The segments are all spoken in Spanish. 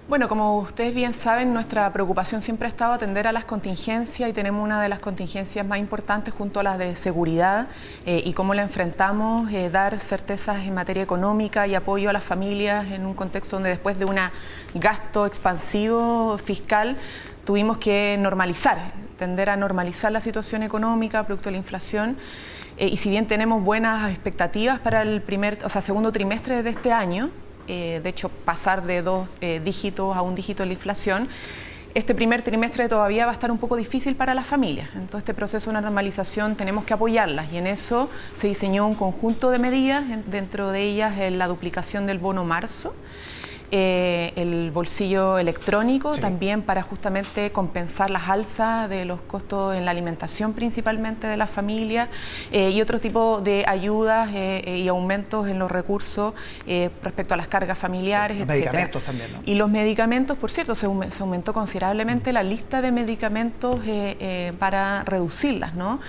Bueno, como ustedes bien saben, nuestra preocupación siempre ha estado atender a las contingencias y tenemos una de las contingencias más importantes junto a las de seguridad y cómo la enfrentamos, dar certezas en materia económica y apoyo a las familias en un contexto donde después de un gasto expansivo fiscal tuvimos que tender a normalizar la situación económica producto de la inflación. Y si bien tenemos buenas expectativas para el segundo trimestre de este año, de hecho pasar de 2 dígitos a 1 dígito en la inflación, este primer trimestre todavía va a estar un poco difícil para las familias. En todo este proceso de normalización tenemos que apoyarlas y en eso se diseñó un conjunto de medidas, dentro de ellas la duplicación del bono marzo, el bolsillo electrónico, sí, también para justamente compensar las alzas de los costos en la alimentación principalmente de las familias y otro tipo de ayudas y aumentos en los recursos respecto a las cargas familiares, sí, los medicamentos también, ¿no? Y los medicamentos, por cierto, se aumentó considerablemente la lista de medicamentos para reducirlas, ¿no?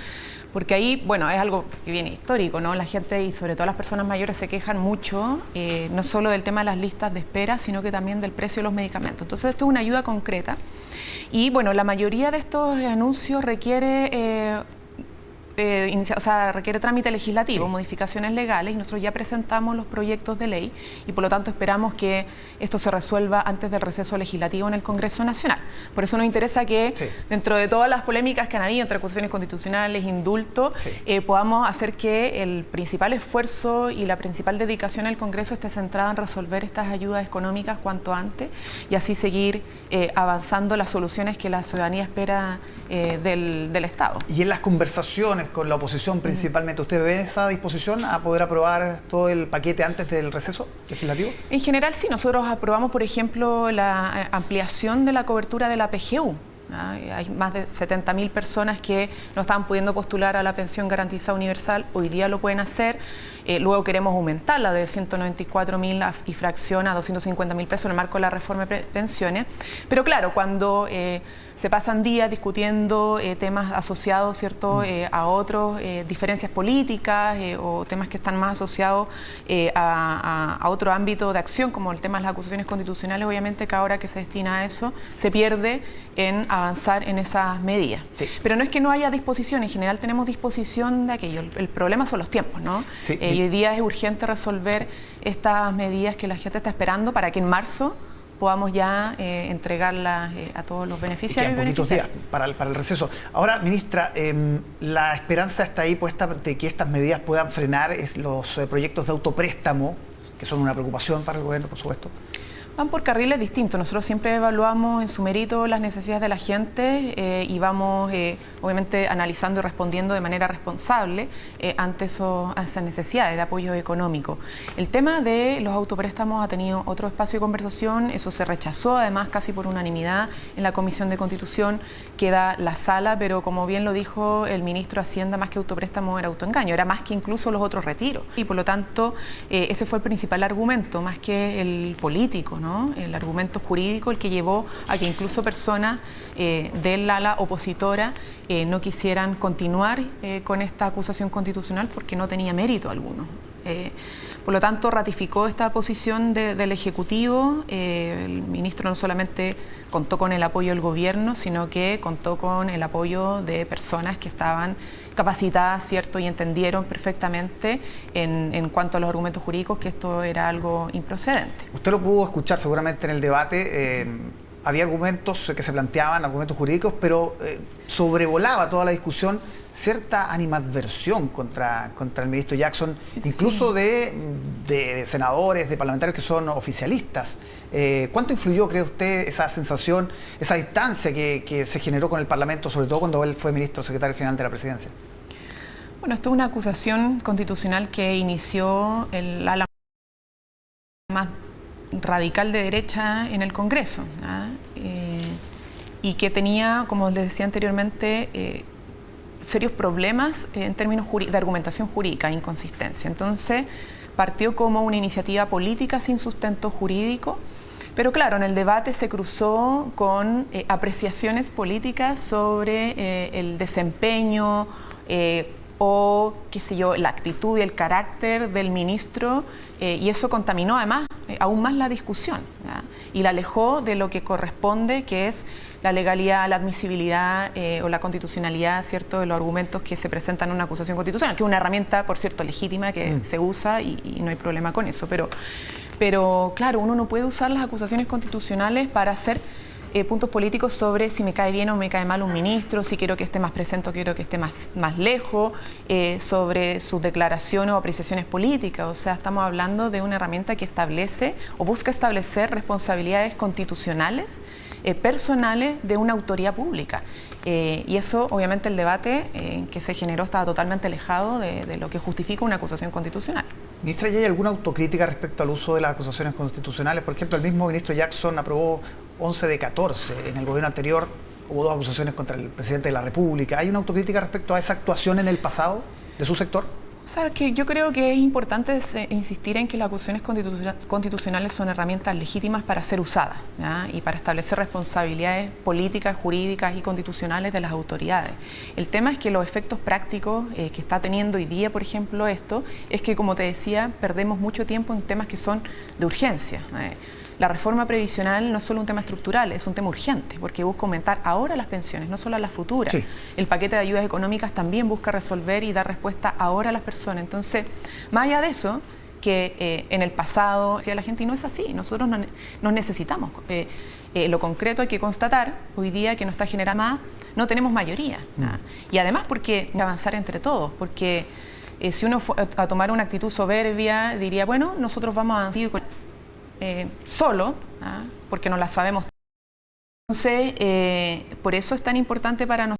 Porque ahí, bueno, es algo que viene histórico, ¿no? La gente y sobre todo las personas mayores se quejan mucho, no solo del tema de las listas de espera, sino que también del precio de los medicamentos. Entonces, esto es una ayuda concreta. Y, bueno, la mayoría de estos anuncios requiere trámite legislativo, sí, modificaciones legales, y nosotros ya presentamos los proyectos de ley y por lo tanto esperamos que esto se resuelva antes del receso legislativo en el Congreso Nacional. Por eso nos interesa que, sí, dentro de todas las polémicas que han habido entre acusaciones constitucionales, indultos, sí, podamos hacer que el principal esfuerzo y la principal dedicación del Congreso esté centrada en resolver estas ayudas económicas cuanto antes y así seguir avanzando las soluciones que la ciudadanía espera del Estado. Y en las conversaciones con la oposición principalmente, ¿usted ve esa disposición a poder aprobar todo el paquete antes del receso legislativo? En general sí, nosotros aprobamos, por ejemplo, la ampliación de la cobertura de la PGU. Hay más de 70.000 personas que no estaban pudiendo postular a la pensión garantizada universal, hoy día lo pueden hacer. Luego queremos aumentarla de 194.000 y fracción a 250.000 pesos en el marco de la reforma de pensiones. Pero claro, cuando se pasan días discutiendo temas asociados, ¿cierto?, a otros, diferencias políticas o temas que están más asociados a otro ámbito de acción, como el tema de las acusaciones constitucionales, obviamente cada hora que se destina a eso se pierde en avanzar en esas medidas. Sí. Pero no es que no haya disposición, en general tenemos disposición de aquello. El problema son los tiempos, ¿no? Sí. Y hoy día es urgente resolver estas medidas que la gente está esperando para que en marzo podamos ya entregarlas a todos los beneficiarios. Y poquitos días para el receso. Ahora, ministra, la esperanza está ahí puesta de que estas medidas puedan frenar los proyectos de autopréstamo, que son una preocupación para el gobierno, por supuesto. Van por carriles distintos. Nosotros siempre evaluamos en su mérito las necesidades de la gente y vamos obviamente analizando y respondiendo de manera responsable ante esas necesidades de apoyo económico. El tema de los autopréstamos ha tenido otro espacio de conversación, eso se rechazó además casi por unanimidad en la Comisión de Constitución, queda la sala, pero como bien lo dijo el ministro de Hacienda, más que autopréstamo era autoengaño, era más que incluso los otros retiros. Y por lo tanto, ese fue el principal argumento, más que el político, ¿no? El argumento jurídico, el que llevó a que incluso personas del ala opositora no quisieran continuar con esta acusación constitucional porque no tenía mérito alguno. Por lo tanto, ratificó esta posición del Ejecutivo. El ministro no solamente contó con el apoyo del gobierno, sino que contó con el apoyo de personas que estaban capacitadas, ¿cierto?, y entendieron perfectamente en cuanto a los argumentos jurídicos que esto era algo improcedente. Usted lo pudo escuchar seguramente en el debate. Había argumentos que se planteaban, argumentos jurídicos, pero sobrevolaba toda la discusión cierta animadversión contra el ministro Jackson, incluso sí, de senadores, de parlamentarios que son oficialistas. ¿Cuánto influyó, cree usted, esa sensación, esa distancia que se generó con el Parlamento, sobre todo cuando él fue ministro secretario general de la Presidencia? Bueno, esto es una acusación constitucional que inició el ala más radical de derecha en el Congreso, y que tenía, como les decía anteriormente, serios problemas en términos de argumentación jurídica, inconsistencia. Entonces, partió como una iniciativa política sin sustento jurídico, pero claro, en el debate se cruzó con apreciaciones políticas sobre el desempeño o, qué sé yo, la actitud y el carácter del ministro, y eso contaminó además aún más la discusión, ¿ya? Y la alejó de lo que corresponde, que es la legalidad, la admisibilidad o la constitucionalidad, ¿cierto?, de los argumentos que se presentan en una acusación constitucional, que es una herramienta, por cierto, legítima, que se usa y no hay problema con eso. Pero claro, uno no puede usar las acusaciones constitucionales para hacer puntos políticos sobre si me cae bien o me cae mal un ministro, si quiero que esté más presente o quiero que esté más lejos, sobre sus declaraciones o apreciaciones políticas. O sea, estamos hablando de una herramienta que establece o busca establecer responsabilidades constitucionales, personales de una autoridad pública. Y eso, obviamente, el debate que se generó estaba totalmente alejado de lo que justifica una acusación constitucional. Ministra, ¿y hay alguna autocrítica respecto al uso de las acusaciones constitucionales? Por ejemplo, el mismo ministro Jackson aprobó 11 de 14. En el gobierno anterior hubo 2 acusaciones contra el presidente de la República. ¿Hay una autocrítica respecto a esa actuación en el pasado de su sector? O sea, que yo creo que es importante insistir en que las acusaciones constitucionales son herramientas legítimas para ser usadas, ¿ya? Y para establecer responsabilidades políticas, jurídicas y constitucionales de las autoridades. El tema es que los efectos prácticos que está teniendo hoy día, por ejemplo, esto, es que, como te decía, perdemos mucho tiempo en temas que son de urgencia. La reforma previsional no es solo un tema estructural, es un tema urgente, porque busca aumentar ahora las pensiones, no solo a las futuras. Sí. El paquete de ayudas económicas también busca resolver y dar respuesta ahora a las personas. Entonces, más allá de eso, que en el pasado decía la gente, y no es así, nosotros nos necesitamos. Lo concreto hay que constatar, hoy día que no está generando más, no tenemos mayoría. Y además porque avanzar entre todos, porque si uno fue a tomar una actitud soberbia, diría, bueno, nosotros vamos a seguir solo, porque no la sabemos. Entonces, por eso es tan importante para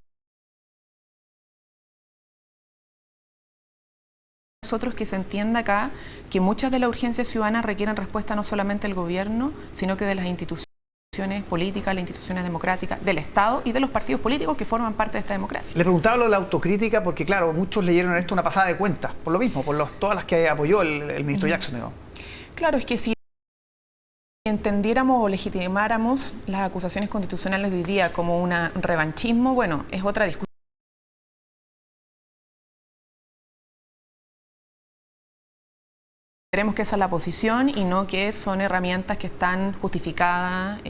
nosotros que se entienda acá que muchas de las urgencias ciudadanas requieren respuesta no solamente del gobierno, sino que de las instituciones políticas, las instituciones democráticas, del Estado y de los partidos políticos que forman parte de esta democracia. Le preguntaba lo de la autocrítica porque, claro, muchos leyeron en esto una pasada de cuentas, por lo mismo, por todas las que apoyó el ministro Jackson, digo. Claro, es que si entendiéramos o legitimáramos las acusaciones constitucionales de hoy día como un revanchismo, bueno, es otra discusión. Queremos que esa es la posición y no que son herramientas que están justificadas,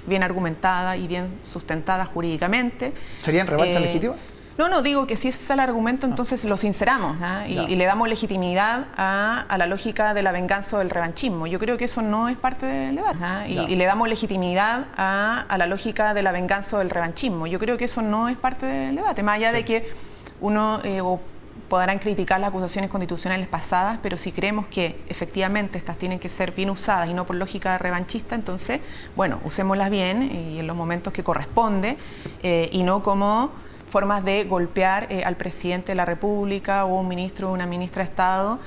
bien argumentadas y bien sustentadas jurídicamente. ¿Serían revanchas legítimas? No, digo que si ese es el argumento, entonces lo sinceramos y le damos legitimidad a la lógica de la venganza o del revanchismo. Yo creo que eso no es parte del debate. Y le damos legitimidad a la lógica de la venganza o del revanchismo. Yo creo que eso no es parte del debate, más allá de que uno podrán criticar las acusaciones constitucionales pasadas, pero si creemos que efectivamente estas tienen que ser bien usadas y no por lógica revanchista, entonces, bueno, usémoslas bien y en los momentos que corresponde y no como formas de golpear al presidente de la República o un ministro o una ministra de Estado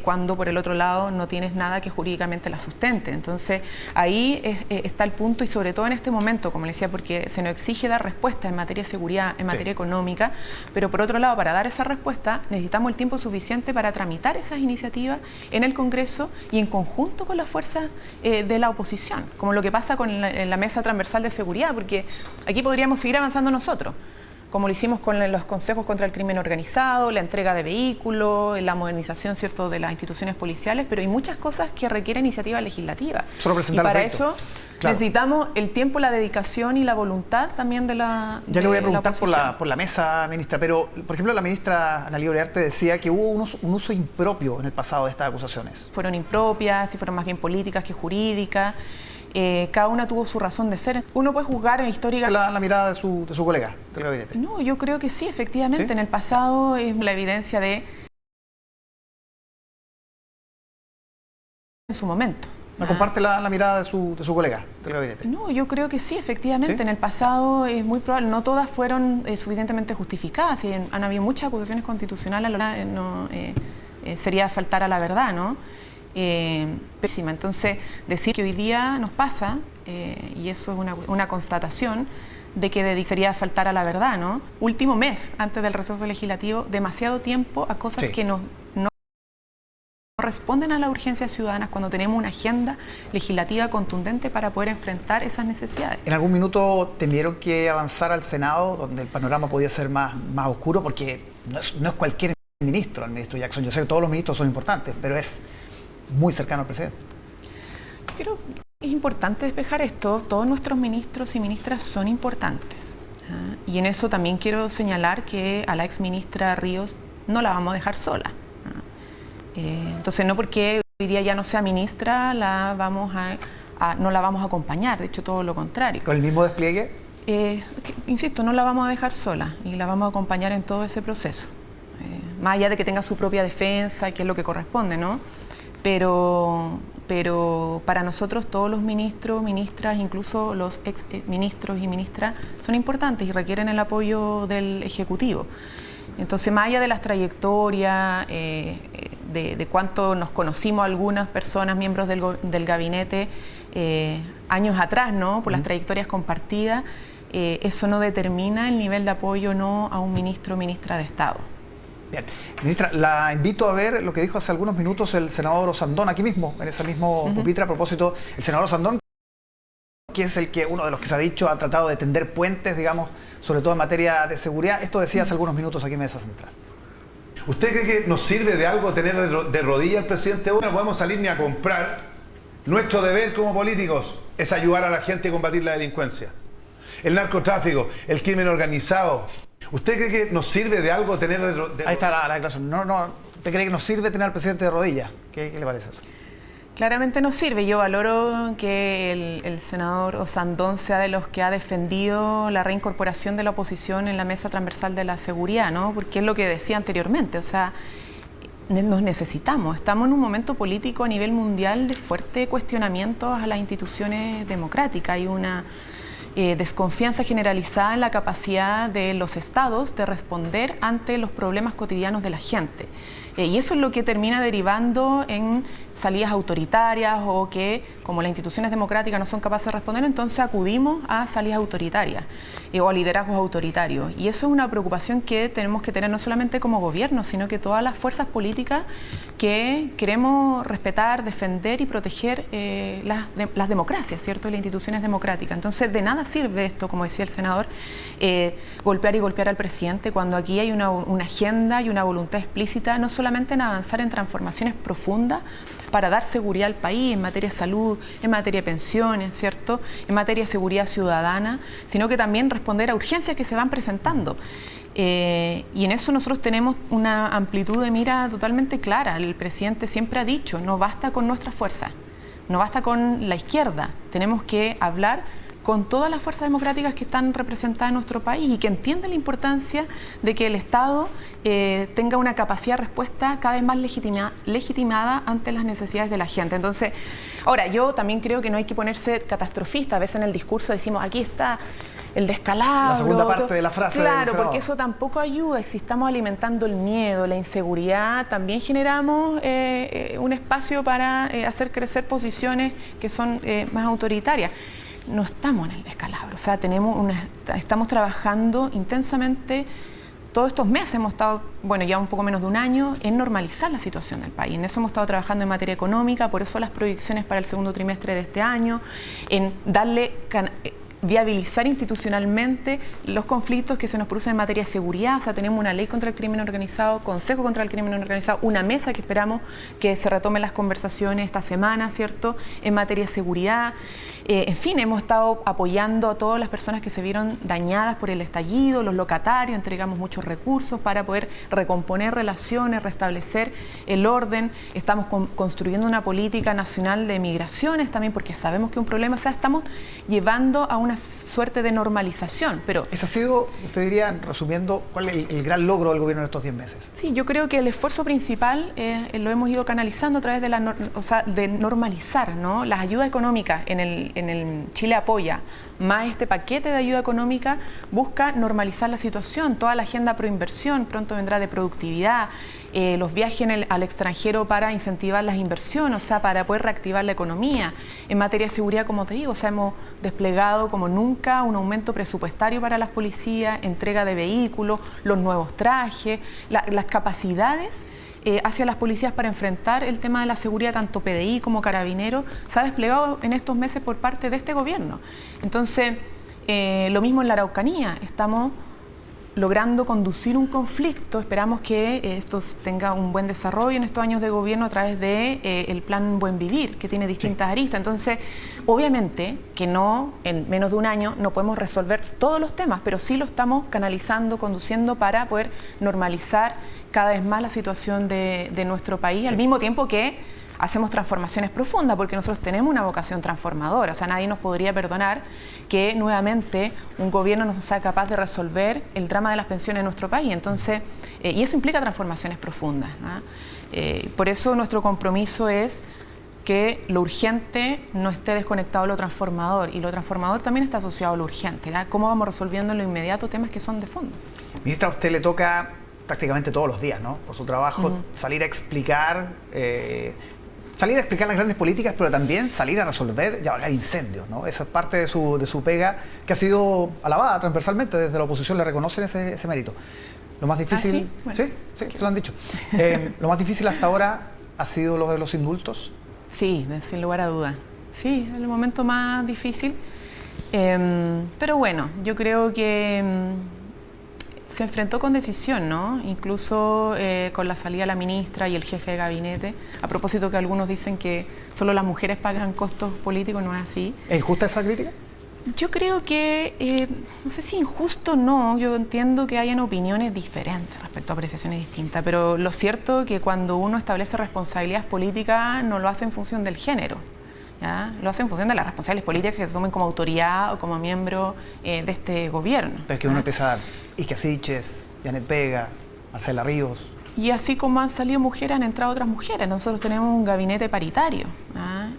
cuando por el otro lado no tienes nada que jurídicamente la sustente. Entonces ahí está el punto y sobre todo en este momento, como le decía, porque se nos exige dar respuesta en materia de seguridad, en materia económica, pero por otro lado para dar esa respuesta necesitamos el tiempo suficiente para tramitar esas iniciativas en el Congreso y en conjunto con las fuerzas de la oposición, como lo que pasa con la mesa transversal de seguridad, porque aquí podríamos seguir avanzando nosotros, como lo hicimos con los consejos contra el crimen organizado, la entrega de vehículos, la modernización, ¿cierto?, de las instituciones policiales, pero hay muchas cosas que requieren iniciativa legislativa. Solo presentar y para eso necesitamos el tiempo, la dedicación y la voluntad también de la Ya le voy a preguntar por la mesa, ministra, pero, por ejemplo, la ministra Analía Uriarte decía que hubo un uso impropio en el pasado de estas acusaciones. Fueron impropias y fueron más bien políticas que jurídicas. Cada una tuvo su razón de ser. Uno puede juzgar en histórica... La mirada de su colega del gabinete. No, yo creo que sí, efectivamente. ¿Sí? En el pasado es la evidencia de... en su momento. ¿No comparte la mirada de su colega del gabinete? No, yo creo que sí, efectivamente. ¿Sí? En el pasado es muy probable. No todas fueron suficientemente justificadas. Y han habido muchas acusaciones constitucionales. Sería faltar a la verdad, ¿no? Pésima. Entonces, decir que hoy día nos pasa, y eso es una constatación, de que sería faltar a la verdad, ¿no? Último mes antes del receso legislativo, demasiado tiempo a cosas que no responden a las urgencias ciudadanas cuando tenemos una agenda legislativa contundente para poder enfrentar esas necesidades. ¿En algún minuto temieron que avanzara al Senado, donde el panorama podía ser más oscuro? Porque no es cualquier ministro, al ministro Jackson. Yo sé que todos los ministros son importantes, pero es muy cercano al presidente. Yo creo que es importante despejar esto. Todos nuestros ministros y ministras son importantes. Y en eso también quiero señalar que a la exministra Ríos no la vamos a dejar sola. Entonces, no porque hoy día ya no sea ministra, no la vamos a acompañar, de hecho todo lo contrario. ¿Con el mismo despliegue? Insisto, no la vamos a dejar sola y la vamos a acompañar en todo ese proceso. Más allá de que tenga su propia defensa, que es lo que corresponde, ¿no? Pero para nosotros todos los ministros, ministras, incluso los ex ministros y ministras, son importantes y requieren el apoyo del Ejecutivo. Entonces, más allá de las trayectorias, de cuánto nos conocimos algunas personas, miembros del gabinete, años atrás, ¿no? Por las trayectorias compartidas, eso no determina el nivel de apoyo no a un ministro o ministra de Estado. Bien. Ministra, la invito a ver lo que dijo hace algunos minutos el senador Osandón, aquí mismo, en ese mismo pupitre, a propósito, el senador Osandón, que es uno de los que se ha dicho, ha tratado de tender puentes, digamos, sobre todo en materia de seguridad. Esto decía hace algunos minutos aquí en Mesa Central. ¿Usted cree que nos sirve de algo tener de rodillas al presidente? Bueno, no podemos salir ni a comprar. Nuestro deber como políticos es ayudar a la gente a combatir la delincuencia, el narcotráfico, el crimen organizado. ¿Usted cree que nos sirve de algo tener de rodillas? Ahí está la declaración. ¿Usted cree que nos sirve tener al presidente de rodillas? ¿Qué le parece eso? Claramente nos sirve. Yo valoro que el senador Osandón sea de los que ha defendido la reincorporación de la oposición en la mesa transversal de la seguridad, ¿no? Porque es lo que decía anteriormente, o sea, nos necesitamos. Estamos en un momento político a nivel mundial de fuerte cuestionamiento a las instituciones democráticas. Hay una desconfianza generalizada en la capacidad de los estados de responder ante los problemas cotidianos de la gente. Y eso es lo que termina derivando en salidas autoritarias o que, como las instituciones democráticas no son capaces de responder, entonces acudimos a salidas autoritarias o a liderazgos autoritarios. Y eso es una preocupación que tenemos que tener no solamente como gobierno, sino que todas las fuerzas políticas que queremos respetar, defender y proteger las democracias, ¿cierto? Y las instituciones democráticas. Entonces, de nada sirve esto, como decía el senador, golpear y golpear al presidente cuando aquí hay una agenda y una voluntad explícita, no solamente en avanzar en transformaciones profundas para dar seguridad al país en materia de salud, en materia de pensiones, ¿cierto? En materia de seguridad ciudadana, sino que también responder a urgencias que se van presentando. Y en eso nosotros tenemos una amplitud de mira totalmente clara. El presidente siempre ha dicho, no basta con nuestra fuerza, no basta con la izquierda, tenemos que hablar con todas las fuerzas democráticas que están representadas en nuestro país y que entienden la importancia de que el Estado tenga una capacidad de respuesta cada vez más legitimada ante las necesidades de la gente. Entonces, ahora, yo también creo que no hay que ponerse catastrofista. A veces en el discurso decimos, aquí está el descalabro. La segunda parte de la frase. Claro, porque eso tampoco ayuda. Si estamos alimentando el miedo, la inseguridad, también generamos un espacio para hacer crecer posiciones que son más autoritarias. No estamos en el descalabro, o sea, estamos trabajando intensamente. Todos estos meses hemos estado, bueno, ya un poco menos de un año, en normalizar la situación del país. En eso hemos estado trabajando en materia económica, por eso las proyecciones para el segundo trimestre de este año, en viabilizar institucionalmente los conflictos que se nos producen en materia de seguridad. O sea, tenemos una ley contra el crimen organizado, consejo contra el crimen organizado, una mesa que esperamos que se retomen las conversaciones esta semana, ¿cierto?, en materia de seguridad. En fin, hemos estado apoyando a todas las personas que se vieron dañadas por el estallido, los locatarios, entregamos muchos recursos para poder recomponer relaciones, restablecer el orden. Estamos construyendo una política nacional de migraciones también, porque sabemos que es un problema. O sea, estamos llevando a una suerte de normalización. Pero ¿ese ha sido, usted diría, resumiendo, cuál es el gran logro del gobierno en estos 10 meses? Sí, yo creo que el esfuerzo principal lo hemos ido canalizando a través de normalizar, ¿no?, las ayudas económicas en el Chile Apoya, más este paquete de ayuda económica, busca normalizar la situación. Toda la agenda proinversión pronto vendrá de productividad, los viajes al extranjero para incentivar las inversiones, o sea, para poder reactivar la economía. En materia de seguridad, como te digo, o sea, hemos desplegado como nunca un aumento presupuestario para las policías, entrega de vehículos, los nuevos trajes, las capacidades hacia las policías para enfrentar el tema de la seguridad, tanto PDI como Carabineros, se ha desplegado en estos meses por parte de este gobierno. Entonces, lo mismo en la Araucanía, estamos logrando conducir un conflicto. Esperamos que esto tenga un buen desarrollo en estos años de gobierno a través de el plan Buen Vivir, que tiene distintas aristas. Entonces, obviamente que no, en menos de un año, no podemos resolver todos los temas, pero sí lo estamos canalizando, conduciendo para poder normalizar cada vez más la situación de nuestro país, al mismo tiempo que hacemos transformaciones profundas, porque nosotros tenemos una vocación transformadora. O sea, nadie nos podría perdonar que nuevamente un gobierno no sea capaz de resolver el drama de las pensiones en nuestro país. Entonces, y eso implica transformaciones profundas, ¿no? Por eso nuestro compromiso es que lo urgente no esté desconectado de lo transformador, y lo transformador también está asociado a lo urgente, ¿no? ¿Cómo vamos resolviendo en lo inmediato temas que son de fondo? Ministra, a usted le toca prácticamente todos los días, ¿no? Por su trabajo, salir a explicar las grandes políticas, pero también salir a resolver y apagar incendios, ¿no? Esa es parte de su pega, que ha sido alabada transversalmente. Desde la oposición le reconocen ese mérito. Lo más difícil... ¿Sí? Bueno, sí, se lo han dicho. Lo más difícil hasta ahora ha sido lo de los indultos. Sí, sin lugar a dudas. Sí, es el momento más difícil. Pero bueno, yo creo que se enfrentó con decisión, ¿no? Incluso con la salida de la ministra y el jefe de gabinete. A propósito que algunos dicen que solo las mujeres pagan costos políticos, no es así. ¿Es injusta esa crítica? Yo creo que, no sé si injusto o no, yo entiendo que hayan opiniones diferentes respecto a apreciaciones distintas, pero lo cierto es que cuando uno establece responsabilidades políticas no lo hace en función del género, ¿ya? Lo hace en función de las responsabilidades políticas que se tomen como autoridad o como miembro de este gobierno. Pero es que uno empieza a dar Iska Siches, Janet Vega, Marcela Ríos. Y así como han salido mujeres, han entrado otras mujeres. Nosotros tenemos un gabinete paritario,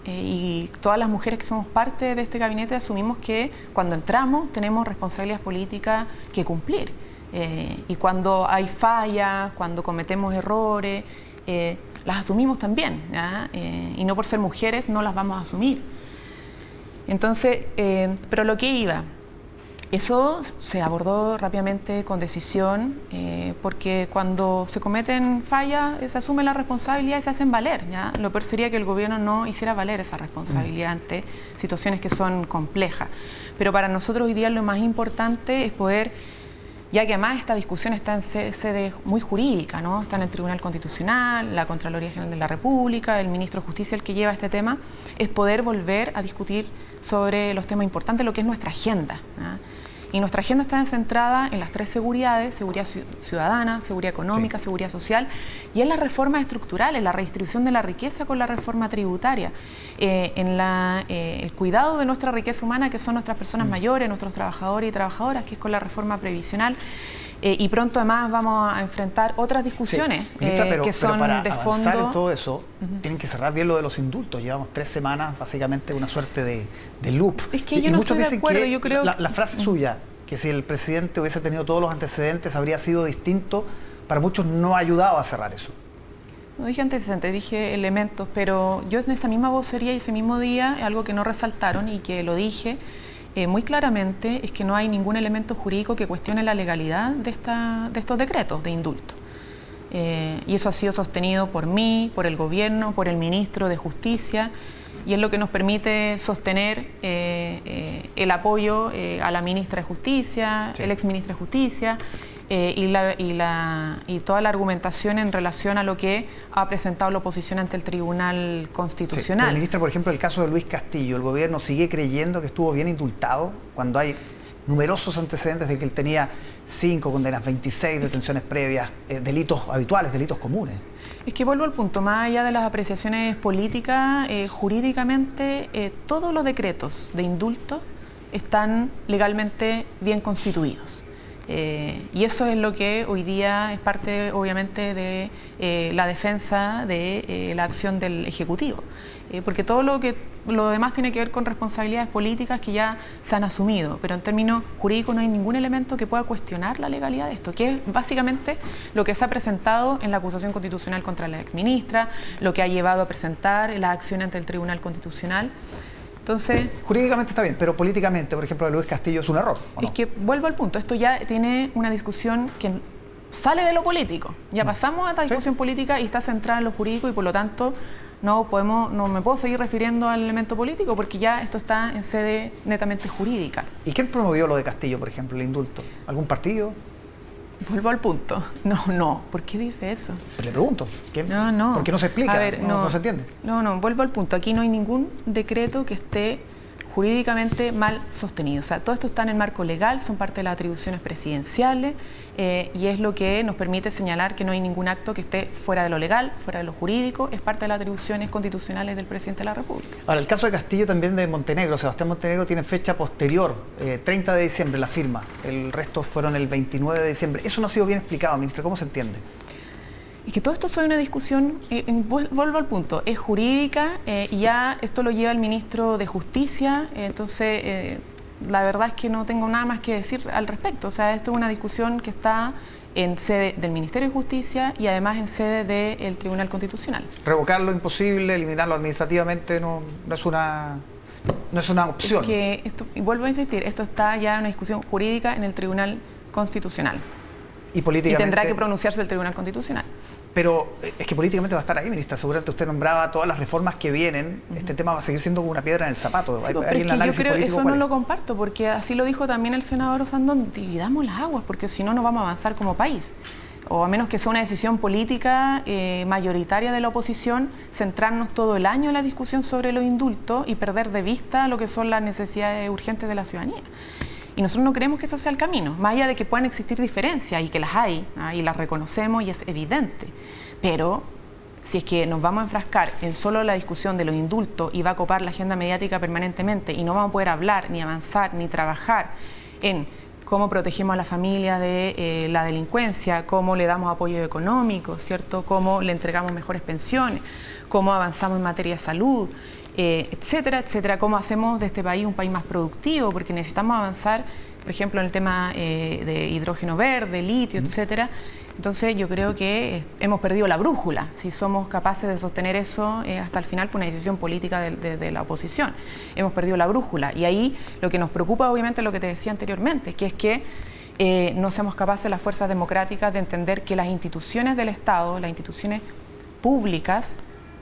y todas las mujeres que somos parte de este gabinete asumimos que cuando entramos tenemos responsabilidades políticas que cumplir. Y cuando hay fallas, cuando cometemos errores, las asumimos también, ¿ya? Y no por ser mujeres no las vamos a asumir. Entonces, pero lo que iba... Eso se abordó rápidamente con decisión, porque cuando se cometen fallas, se asume la responsabilidad y se hacen valer, ¿ya? Lo peor sería que el gobierno no hiciera valer esa responsabilidad ante situaciones que son complejas. Pero para nosotros hoy día lo más importante es poder, ya que además esta discusión está en sede muy jurídica, ¿no? Está en el Tribunal Constitucional, la Contraloría General de la República, el Ministro de Justicia, el que lleva este tema, es poder volver a discutir sobre los temas importantes, lo que es nuestra agenda, ¿no? Y nuestra agenda está centrada en las tres seguridades: seguridad ciudadana, seguridad económica, seguridad social, y en las reformas estructurales, la redistribución de la riqueza con la reforma tributaria, en el cuidado de nuestra riqueza humana, que son nuestras personas mayores, nuestros trabajadores y trabajadoras, que es con la reforma previsional. Y pronto además vamos a enfrentar otras discusiones, sí, ministra, que son para de avanzar fondo. En todo eso, tienen que cerrar bien lo de los indultos. Llevamos 3 semanas, básicamente, una suerte de loop. Es que yo no muchos estoy de dicen acuerdo, que yo creo... la frase suya, que si el presidente hubiese tenido todos los antecedentes habría sido distinto, para muchos no ha ayudado a cerrar eso. No dije antecedentes, dije elementos, pero yo en esa misma vocería y ese mismo día, algo que no resaltaron y que lo dije muy claramente, es que no hay ningún elemento jurídico que cuestione la legalidad de estos decretos de indulto. Y eso ha sido sostenido por mí, por el gobierno, por el ministro de Justicia, y es lo que nos permite sostener el apoyo a la ministra de Justicia, el exministro de Justicia, y toda la argumentación en relación a lo que ha presentado la oposición ante el Tribunal Constitucional. Sí, ministra, por ejemplo, el caso de Luis Castillo, ¿el gobierno sigue creyendo que estuvo bien indultado cuando hay numerosos antecedentes de que él tenía 5 condenas, 26 detenciones previas, delitos habituales, delitos comunes? Es que vuelvo al punto, más allá de las apreciaciones políticas, jurídicamente todos los decretos de indulto están legalmente bien constituidos. Y eso es lo que hoy día es parte, obviamente, de la defensa de la acción del Ejecutivo. Porque todo lo demás tiene que ver con responsabilidades políticas que ya se han asumido, pero en términos jurídicos no hay ningún elemento que pueda cuestionar la legalidad de esto, que es básicamente lo que se ha presentado en la acusación constitucional contra la exministra, lo que ha llevado a presentar la acción ante el Tribunal Constitucional. Entonces, jurídicamente está bien, pero políticamente, por ejemplo, de Luis Castillo es un error, ¿o no? Es que vuelvo al punto, esto ya tiene una discusión que sale de lo político. Ya pasamos a esta discusión política y está centrada en lo jurídico, y por lo tanto no me puedo seguir refiriendo al elemento político porque ya esto está en sede netamente jurídica. ¿Y quién promovió lo de Castillo, por ejemplo, el indulto? ¿Algún partido? Vuelvo al punto. No. ¿Por qué dice eso? Le pregunto. No. ¿Por qué no se explica? A ver, no se entiende. No, vuelvo al punto. Aquí no hay ningún decreto que esté jurídicamente mal sostenido. O sea, todo esto está en el marco legal, son parte de las atribuciones presidenciales y es lo que nos permite señalar que no hay ningún acto que esté fuera de lo legal, fuera de lo jurídico, es parte de las atribuciones constitucionales del presidente de la República. Ahora, el caso de Castillo también de Montenegro, Sebastián Montenegro tiene fecha posterior, 30 de diciembre la firma, el resto fueron el 29 de diciembre. Eso no ha sido bien explicado, ministra, ¿cómo se entiende? Y que todo esto es una discusión, vuelvo al punto, es jurídica y ya esto lo lleva el ministro de Justicia, entonces la verdad es que no tengo nada más que decir al respecto. O sea, esto es una discusión que está en sede del Ministerio de Justicia y además en sede del Tribunal Constitucional. Revocarlo imposible, eliminarlo administrativamente no es una opción. Es que esto, y vuelvo a insistir, esto está ya en una discusión jurídica en el Tribunal Constitucional. Y políticamente... Y tendrá que pronunciarse el Tribunal Constitucional. Pero es que políticamente va a estar ahí, ministra. Seguramente usted nombraba todas las reformas que vienen. Este tema va a seguir siendo como una piedra en el zapato. Sí, pero es que yo creo eso no lo comparto, porque así lo dijo también el senador Osandón, dividamos las aguas, porque si no, no vamos a avanzar como país. O a menos que sea una decisión política mayoritaria de la oposición, centrarnos todo el año en la discusión sobre los indultos y perder de vista lo que son las necesidades urgentes de la ciudadanía. Y nosotros no creemos que eso sea el camino, más allá de que puedan existir diferencias y que las hay, y las reconocemos y es evidente. Pero si es que nos vamos a enfrascar en solo la discusión de los indultos y va a copar la agenda mediática permanentemente y no vamos a poder hablar, ni avanzar, ni trabajar en cómo protegemos a la familia de la delincuencia, cómo le damos apoyo económico, ¿cierto? Cómo le entregamos mejores pensiones, cómo avanzamos en materia de salud, etcétera, etcétera, cómo hacemos de este país un país más productivo, porque necesitamos avanzar, por ejemplo, en el tema de hidrógeno verde, litio, etcétera. Entonces yo creo que hemos perdido la brújula, si somos capaces de sostener eso hasta el final por una decisión política de la oposición. Hemos perdido la brújula y ahí lo que nos preocupa obviamente es lo que te decía anteriormente, que es que no seamos capaces las fuerzas democráticas de entender que las instituciones del Estado, las instituciones públicas,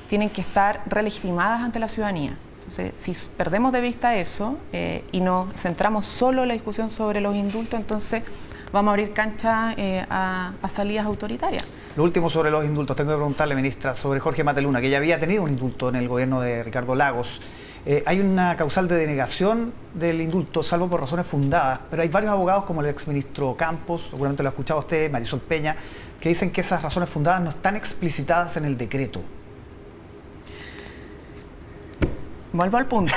tienen que estar relegitimadas ante la ciudadanía. Entonces, si perdemos de vista eso y nos centramos solo en la discusión sobre los indultos, entonces vamos a abrir cancha a salidas autoritarias. Lo último sobre los indultos, tengo que preguntarle, ministra, sobre Jorge Mateluna, que ya había tenido un indulto en el gobierno de Ricardo Lagos. Hay una causal de denegación del indulto, salvo por razones fundadas, pero hay varios abogados, como el exministro Campos, seguramente lo ha escuchado usted, Marisol Peña, que dicen que esas razones fundadas no están explicitadas en el decreto. Vuelvo al punto.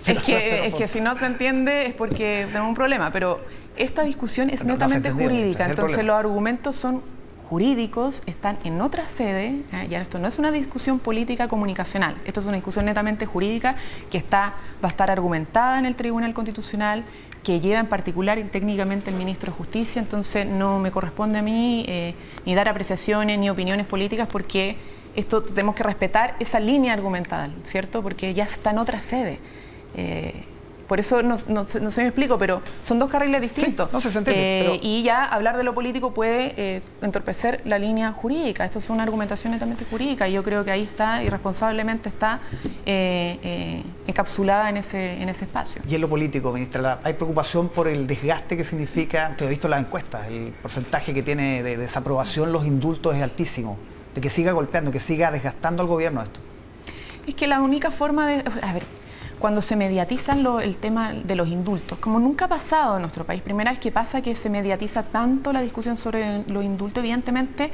es que si no se entiende es porque tenemos un problema, pero esta discusión es netamente jurídica, entonces los argumentos son jurídicos, están en otra sede, ya esto no es una discusión política comunicacional, esto es una discusión netamente jurídica que va a estar argumentada en el Tribunal Constitucional, que lleva en particular y técnicamente el ministro de Justicia, entonces no me corresponde a mí ni dar apreciaciones ni opiniones políticas porque esto tenemos que respetar esa línea argumental, ¿cierto? Porque ya está en otra sede. Por eso no sé si me explico, pero son dos carriles distintos. Sí, no se entiende, pero... Y ya hablar de lo político puede entorpecer la línea jurídica. Esto es una argumentación netamente jurídica y yo creo que ahí está, irresponsablemente está encapsulada en ese espacio. Y en lo político, ministra, ¿hay preocupación por el desgaste que significa? Usted ha visto las encuestas, el porcentaje que tiene de desaprobación los indultos es altísimo. De que siga golpeando, que siga desgastando al gobierno esto. Es que la única forma de... A ver, cuando se mediatizan el tema de los indultos, como nunca ha pasado en nuestro país, primera vez que pasa que se mediatiza tanto la discusión sobre los indultos, evidentemente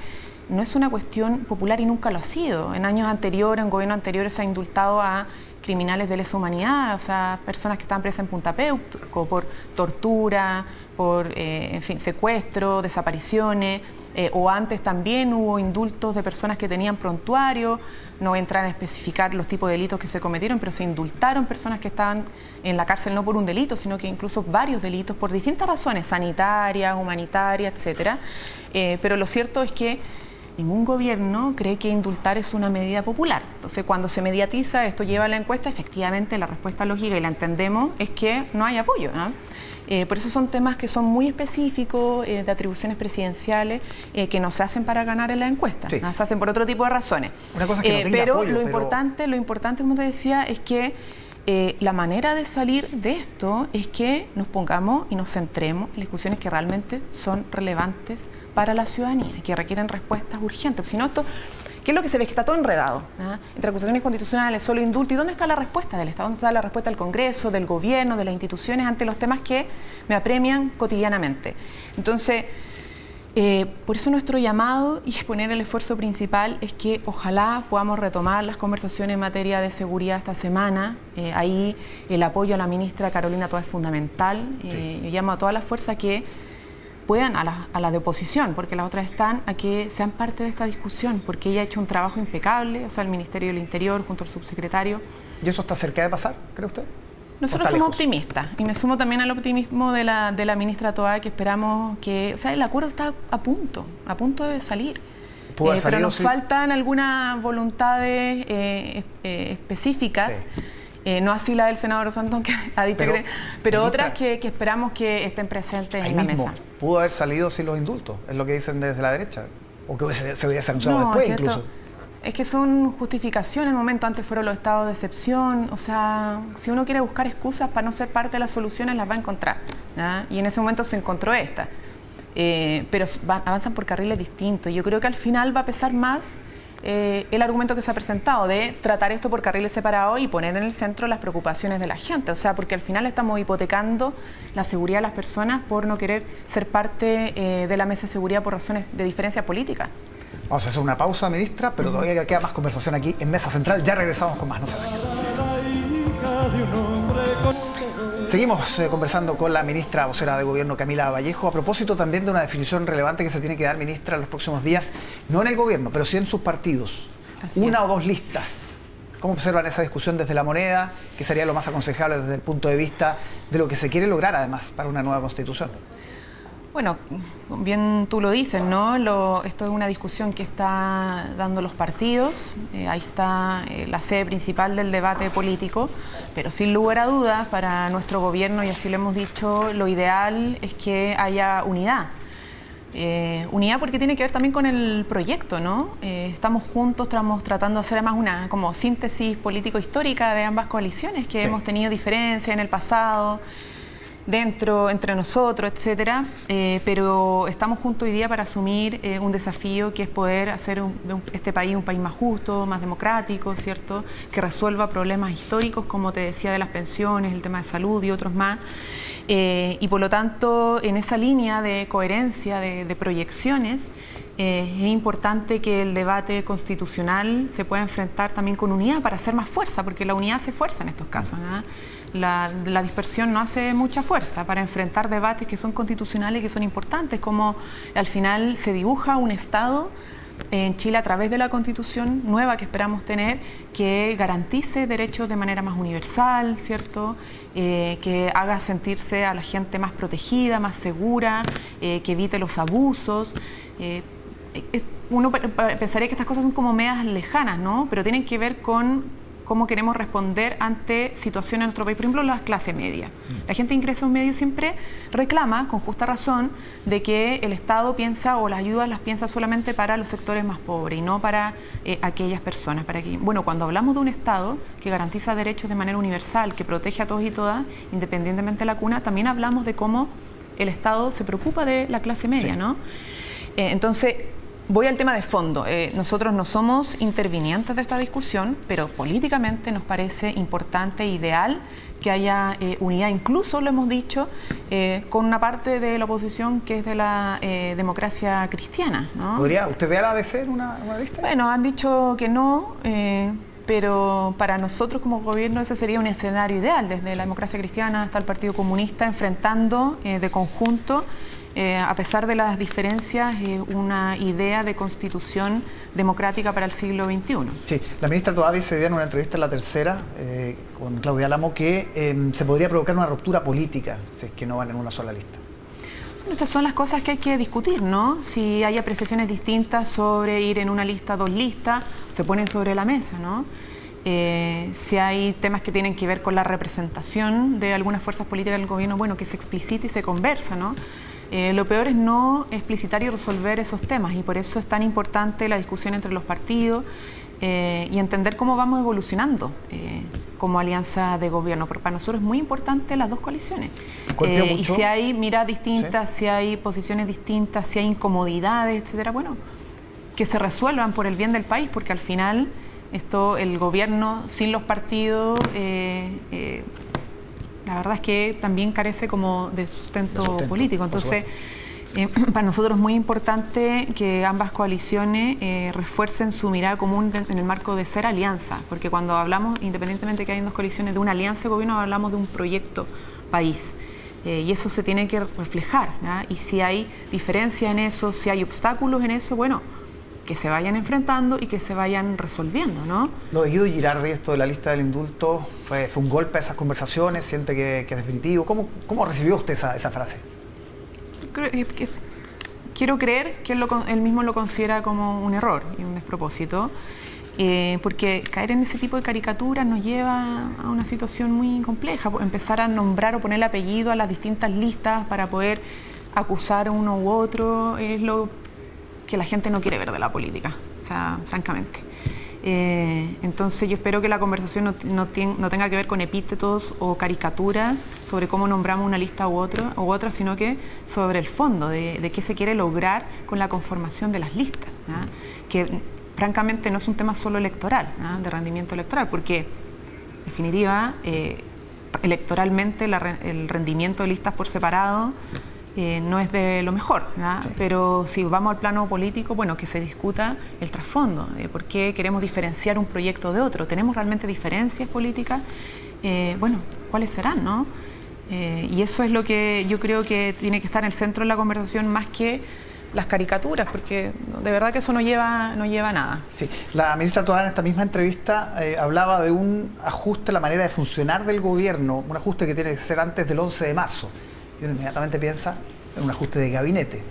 no es una cuestión popular y nunca lo ha sido. En años anteriores, en gobiernos anteriores se ha indultado a criminales de lesa humanidad, o sea, personas que estaban presas en Punta Peuco por tortura, por en fin, secuestro, desapariciones, o antes también hubo indultos de personas que tenían prontuario. No voy a entrar a especificar los tipos de delitos que se cometieron, pero se indultaron personas que estaban en la cárcel no por un delito, sino que incluso varios delitos por distintas razones, sanitarias, humanitarias, etcétera. Pero lo cierto es que ningún gobierno cree que indultar es una medida popular. Entonces, cuando se mediatiza, esto lleva a la encuesta, efectivamente la respuesta lógica, y la entendemos, es que no hay apoyo, ¿no? Por eso son temas que son muy específicos, de atribuciones presidenciales, que no se hacen para ganar en la encuesta, sí. Se hacen por otro tipo de razones. Una cosa es que no tenga pero apoyo, lo importante, como te decía, es que la manera de salir de esto es que nos pongamos y nos centremos en discusiones que realmente son relevantes para la ciudadanía, que requieren respuestas urgentes. Si no, esto, ¿qué es lo que se ve? Que está todo enredado, ¿eh? Entre acusaciones constitucionales, solo indulto. ¿Y dónde está la respuesta del Estado? ¿Dónde está la respuesta del Congreso, del Gobierno, de las instituciones ante los temas que me apremian cotidianamente? Entonces, por eso nuestro llamado y poner el esfuerzo principal es que ojalá podamos retomar las conversaciones en materia de seguridad esta semana. Ahí el apoyo a la ministra Carolina Toá es fundamental. Sí. Yo llamo a todas las fuerzas que puedan, a las de oposición, porque las otras están, a que sean parte de esta discusión, porque ella ha hecho un trabajo impecable, o sea, el Ministerio del Interior junto al subsecretario. ¿Y eso está cerca de pasar, cree usted? Nosotros somos optimistas y me sumo también al optimismo de la ministra Toá, que esperamos que, o sea, el acuerdo está a punto de salir. Pero nos faltan algunas voluntades específicas, sí. No así la del senador Santón, que ha dicho pero otras que esperamos que estén presentes en la mesa. Pudo haber salido sin los indultos, es lo que dicen desde la derecha, o que se hubiese anunciado después incluso. Es que son justificaciones, en el momento antes fueron los estados de excepción, o sea, si uno quiere buscar excusas para no ser parte de las soluciones, las va a encontrar, ¿no? Y en ese momento se encontró esta, pero avanzan por carriles distintos. Yo creo que al final va a pesar más el argumento que se ha presentado de tratar esto por carriles separados y poner en el centro las preocupaciones de la gente, o sea, porque al final estamos hipotecando la seguridad de las personas por no querer ser parte de la mesa de seguridad por razones de diferencia política. Vamos a hacer una pausa, ministra, pero todavía queda más conversación aquí en Mesa Central. Ya regresamos con más, no se vayan. Seguimos conversando con la ministra vocera de Gobierno, Camila Vallejo, a propósito también de una definición relevante que se tiene que dar, ministra, en los próximos días, no en el Gobierno, pero sí en sus partidos. Una o dos listas. ¿Cómo observan esa discusión desde La Moneda? ¿Qué sería lo más aconsejable desde el punto de vista de lo que se quiere lograr, además, para una nueva Constitución? Bueno, bien tú lo dices, ¿no? Esto es una discusión que está dando los partidos, ahí está la sede principal del debate político, pero sin lugar a dudas para nuestro gobierno, y así lo hemos dicho, lo ideal es que haya unidad. Unidad porque tiene que ver también con el proyecto, ¿no? Estamos juntos, estamos tratando de hacer además una como síntesis político-histórica de ambas coaliciones, que hemos tenido diferencias en el pasado, entre nosotros, etcétera, pero estamos juntos hoy día para asumir un desafío que es poder hacer este país un país más justo, más democrático, ¿cierto? Que resuelva problemas históricos, como te decía, de las pensiones, el tema de salud y otros más. Y por lo tanto, en esa línea de coherencia, de proyecciones, es importante que el debate constitucional se pueda enfrentar también con unidad para hacer más fuerza, porque la unidad hace fuerza en estos casos, ¿no? La dispersión no hace mucha fuerza para enfrentar debates que son constitucionales y que son importantes, como al final se dibuja un Estado en Chile a través de la Constitución nueva que esperamos tener, que garantice derechos de manera más universal, ¿cierto? Que haga sentirse a la gente más protegida, más segura, que evite los abusos. Uno pensaría que estas cosas son como medias lejanas, ¿no? Pero tienen que ver con cómo queremos responder ante situaciones en nuestro país. Por ejemplo, la clase media. La gente de ingresos medios siempre reclama, con justa razón, de que el Estado piensa, o las ayudas las piensa solamente para los sectores más pobres y no para aquellas personas. Bueno, cuando hablamos de un Estado que garantiza derechos de manera universal, que protege a todos y todas, independientemente de la cuna, también hablamos de cómo el Estado se preocupa de la clase media, sí, ¿no? Entonces, voy al tema de fondo. Nosotros no somos intervinientes de esta discusión, pero políticamente nos parece importante e ideal que haya unidad, incluso lo hemos dicho, con una parte de la oposición que es de la democracia cristiana, ¿no? ¿Podría usted ver a la ADC en una lista? Bueno, han dicho que no, pero para nosotros como gobierno ese sería un escenario ideal, desde la democracia cristiana hasta el Partido Comunista, enfrentando de conjunto, a pesar de las diferencias, una idea de constitución democrática para el siglo XXI. Sí, la ministra Toá dice hoy día en una entrevista en La Tercera con Claudia Lamo que se podría provocar una ruptura política si es que no van en una sola lista. Bueno, estas son las cosas que hay que discutir, ¿no? Si hay apreciaciones distintas sobre ir en una lista, dos listas, se ponen sobre la mesa, ¿no? Si hay temas que tienen que ver con la representación de algunas fuerzas políticas del gobierno, bueno, que se explicite y se conversa, ¿no? Lo peor es no explicitar y resolver esos temas, y por eso es tan importante la discusión entre los partidos, y entender cómo vamos evolucionando como alianza de gobierno, porque para nosotros es muy importante las dos coaliciones. Y si hay miradas distintas, si hay posiciones distintas, si hay incomodidades, etcétera, bueno, que se resuelvan por el bien del país, porque al final el gobierno sin los partidos, la verdad es que también carece como de sustento político. Entonces, para nosotros es muy importante que ambas coaliciones refuercen su mirada común en el marco de ser alianza, porque cuando hablamos, independientemente que hay dos coaliciones, de una alianza de gobierno, hablamos de un proyecto país. Y eso se tiene que reflejar, ¿ya? Y si hay diferencias en eso, si hay obstáculos en eso, bueno, que se vayan enfrentando y que se vayan resolviendo, ¿no? Lo de Guido Girardi, esto de la lista del indulto, fue un golpe a esas conversaciones, siente que es definitivo. ¿Cómo recibió usted esa frase? Quiero creer que él mismo lo considera como un error y un despropósito, porque caer en ese tipo de caricaturas nos lleva a una situación muy compleja. Empezar a nombrar o ponerle apellido a las distintas listas para poder acusar a uno u otro es lo que la gente no quiere ver de la política, o sea, francamente. Entonces yo espero que la conversación no tenga que ver con epítetos o caricaturas sobre cómo nombramos una lista u otra, sino que sobre el fondo de qué se quiere lograr con la conformación de las listas, ¿no? Que francamente no es un tema solo electoral, ¿no? De rendimiento electoral, porque en definitiva electoralmente el rendimiento de listas por separado no es de lo mejor, ¿no? Sí. Pero si vamos al plano político, bueno, que se discuta el trasfondo de por qué queremos diferenciar un proyecto de otro. ¿Tenemos realmente diferencias políticas? Bueno, ¿cuáles serán, no? Y eso es lo que yo creo que tiene que estar en el centro de la conversación, más que las caricaturas, porque de verdad que eso no lleva a nada. Sí. La ministra Toá en esta misma entrevista hablaba de un ajuste a la manera de funcionar del gobierno, un ajuste que tiene que ser antes del 11 de marzo. Y uno inmediatamente piensa en un ajuste de gabinete,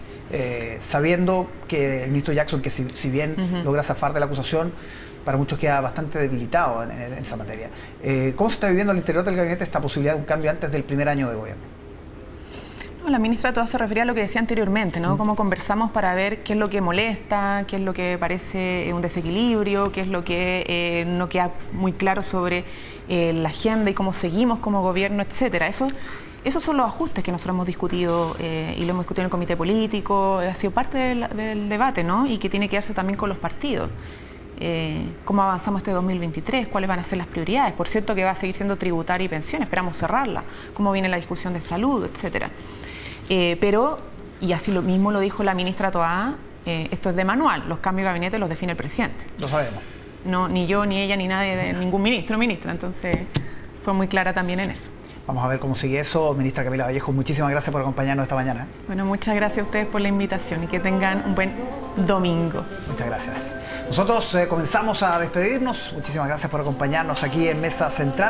sabiendo que el ministro Jackson, que si bien logra zafar de la acusación, para muchos queda bastante debilitado en esa materia. ¿Cómo se está viviendo al interior del gabinete esta posibilidad de un cambio antes del primer año de gobierno? No, la ministra Toá se refería a lo que decía anteriormente, ¿no? Cómo conversamos para ver qué es lo que molesta, qué es lo que parece un desequilibrio, qué es lo que no queda muy claro sobre la agenda y cómo seguimos como gobierno, etcétera. Esos son los ajustes que nosotros hemos discutido y lo hemos discutido en el comité político, ha sido parte del debate, ¿no? Y que tiene que verse también con los partidos. Cómo avanzamos este 2023, cuáles van a ser las prioridades. Por cierto que va a seguir siendo tributaria y pensión, esperamos cerrarla, cómo viene la discusión de salud, etcétera. Pero, y así lo mismo lo dijo la ministra Toá, esto es de manual, los cambios de gabinete los define el presidente. Lo sabemos. No, ni yo, ni ella, ni nadie, ningún ministro o ministra, entonces fue muy clara también en eso. Vamos a ver cómo sigue eso. Ministra Camila Vallejo, muchísimas gracias por acompañarnos esta mañana. Bueno, muchas gracias a ustedes por la invitación y que tengan un buen domingo. Muchas gracias. Nosotros comenzamos a despedirnos. Muchísimas gracias por acompañarnos aquí en Mesa Central.